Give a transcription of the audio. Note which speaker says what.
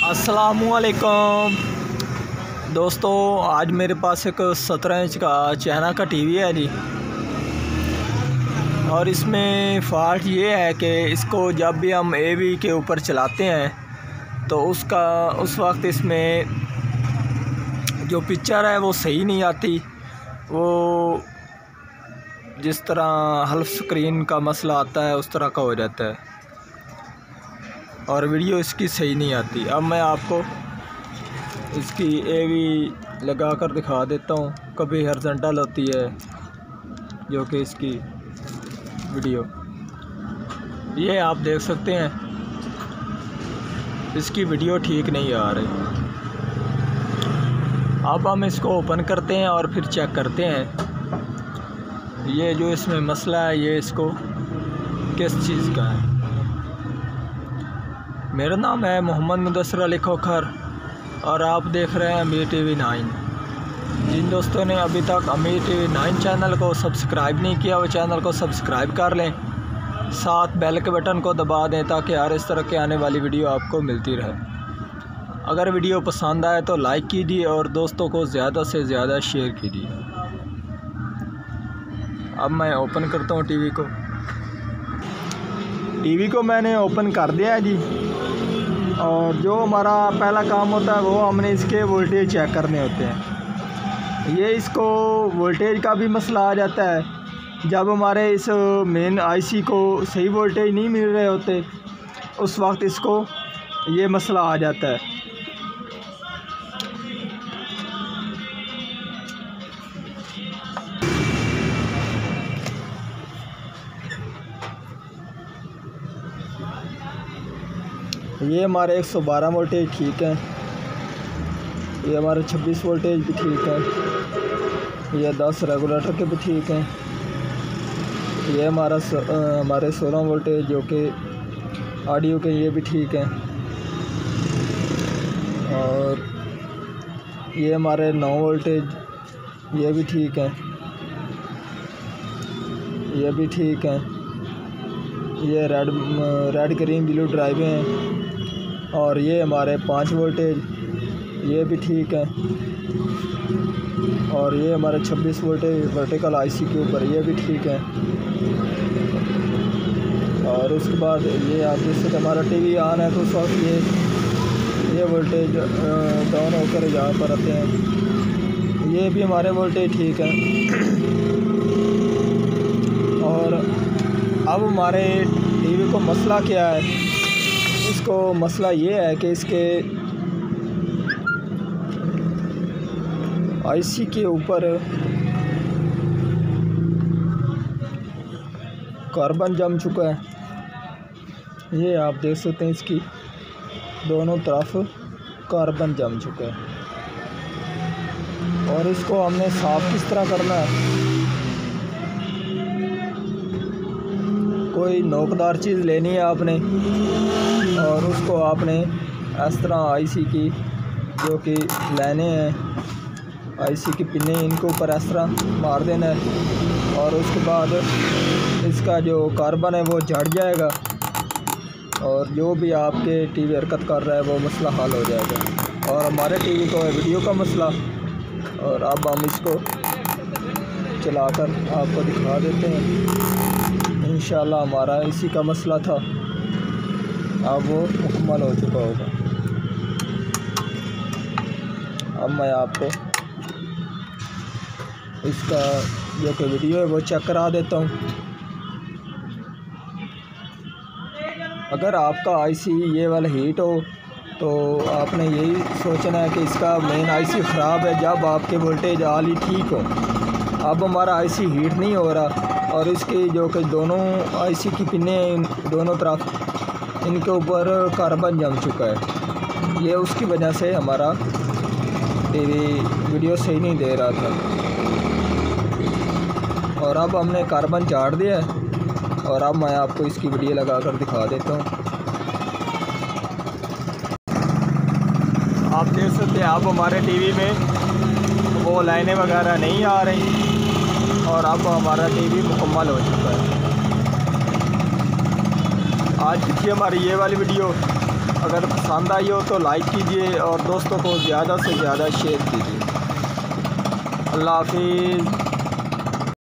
Speaker 1: अस्सलामुअलैकुम दोस्तों, आज मेरे पास एक 17 इंच का चाइना का टीवी है जी। और इसमें फ़ॉल्ट ये है कि इसको जब भी हम एवी के ऊपर चलाते हैं तो उस वक्त इसमें जो पिक्चर है वो सही नहीं आती। वो जिस तरह हल्फ स्क्रीन का मसला आता है उस तरह का हो जाता है और वीडियो इसकी सही नहीं आती। अब मैं आपको इसकी एवी लगा कर दिखा देता हूँ। कभी हॉरिजॉन्टल होती है जो कि इसकी वीडियो, ये आप देख सकते हैं इसकी वीडियो ठीक नहीं आ रही। अब हम इसको ओपन करते हैं और फिर चेक करते हैं ये जो इसमें मसला है ये इसको किस चीज़ का है। मेरा नाम है मोहम्मद मुदस्सिर अली खोखर और आप देख रहे हैं अमीर टीवी 9। जिन दोस्तों ने अभी तक अमीर टीवी 9 चैनल को सब्सक्राइब नहीं किया वो चैनल को सब्सक्राइब कर लें, साथ बेल के बटन को दबा दें ताकि हर इस तरह के आने वाली वीडियो आपको मिलती रहे। अगर वीडियो पसंद आए तो लाइक कीजिए और दोस्तों को ज़्यादा से ज़्यादा शेयर कीजिए। अब मैं ओपन करता हूँ टीवी को मैंने ओपन कर दिया है जी। और जो हमारा पहला काम होता है वो हमने इसके वोल्टेज चेक करने होते हैं। ये इसको वोल्टेज का भी मसला आ जाता है जब हमारे इस मेन आईसी को सही वोल्टेज नहीं मिल रहे होते, उस वक्त इसको ये मसला आ जाता है। ये हमारे 112 वोल्टेज ठीक है, ये हमारे 26 वोल्टेज भी ठीक है, ये 10 रेगुलेटर के भी ठीक हैं, ये हमारे 16 वोल्टेज जो कि ऑडियो के ये भी ठीक हैं, और ये हमारे 9 वोल्टेज ये भी ठीक हैं, ये भी ठीक हैं, ये रेड ग्रीन ब्लू ड्राइवें हैं, और ये हमारे 5 वोल्टेज ये भी ठीक है, और ये हमारे 26 वोल्टेज वर्टिकल आईसी के ऊपर ये भी ठीक है। और उसके बाद ये आप जैसे हमारा टीवी ऑन है तो उस वक्त ये वोल्टेज डाउन होकर यहाँ पर आते हैं, ये भी हमारे वोल्टेज ठीक है। और अब हमारे टीवी को मसला क्या है, इसको मसला ये है कि इसके आईसी के ऊपर कार्बन जम चुका है। ये आप देख सकते हैं इसकी दोनों तरफ कार्बन जम चुका है। और इसको हमने साफ़ किस तरह करना है, कोई नोकदार चीज़ लेनी है आपने और उसको आपने इस तरह आईसी की जो कि लाइनें हैं आईसी की पिने इनके ऊपर इस तरह मार देना है और उसके बाद इसका जो कार्बन है वो झड़ जाएगा और जो भी आपके टीवी हरकत कर रहा है वो मसला हल हो जाएगा। और हमारे टीवी को है वीडियो का मसला, और अब हम इसको चलाकर आपको दिखा देते हैं। इंशाल्लाह हमारा इसी का मसला था, अब वो मुकम्मल हो चुका होगा। अब मैं आपको इसका जो कि वीडियो है वो चेक करा देता हूँ। अगर आपका आईसी ये वाला हीट हो तो आपने यही सोचना है कि इसका मेन आईसी ख़राब है जब आपके वोल्टेज आल ही ठीक हो। अब हमारा आईसी हीट नहीं हो रहा और इसकी जो कि दोनों आईसी की पिने दोनों तरफ इनके ऊपर कार्बन जम चुका है। ये उसकी वजह से हमारा टीवी वीडियो सही नहीं दे रहा था। और अब हमने कार्बन झाड़ दिया है और अब मैं आपको इसकी वीडियो लगा कर दिखा देता हूँ। आप देख सकते हैं अब हमारे टीवी में वो लाइनें वगैरह नहीं आ रही और अब हमारा टीवी मुकम्मल हो चुका है। आज देखिए हमारी ये वाली वीडियो अगर पसंद आई हो तो लाइक कीजिए और दोस्तों को ज़्यादा से ज़्यादा शेयर कीजिए। अल्लाह हाफिज़।